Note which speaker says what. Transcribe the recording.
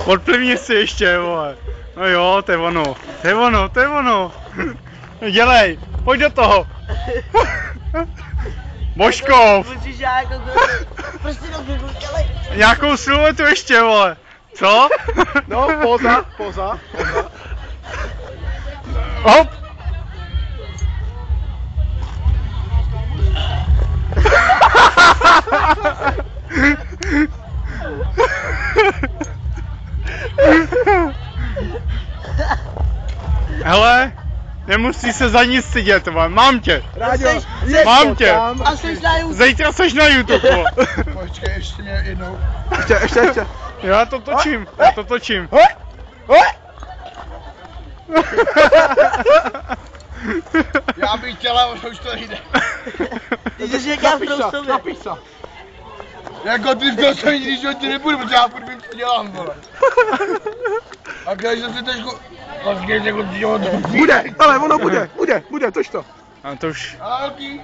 Speaker 1: Odplivni si ještě, vole. No jo, to je ono. To je ono, to je ono. Dělej, pojď do toho. Božkov.
Speaker 2: Musíš jako prostě dělej.
Speaker 1: Nějakou siluetu ještě, vole. Co?
Speaker 3: No, poza.
Speaker 1: Hop. Hele, nemusí se za nic stydět, vole. Mám tě.
Speaker 3: Rádio,
Speaker 1: Mám tě.
Speaker 2: A jsi na YouTube.
Speaker 1: Zítra seš na YouTube, vole.
Speaker 3: Počkej, ještě jednou. Ještě.
Speaker 1: Já to točím.
Speaker 3: Já bych chtěla, už to jde.
Speaker 2: Ty jsi říkal proustově.
Speaker 3: Napiš se. Jako ty v tom se když ho ti nebudu, protože já furt vím, co dělám, vole. A když jsem si trošku... Vlastně jako dělat... Bude, ale ono bude, toč to.
Speaker 1: A to už...
Speaker 3: Ahojky.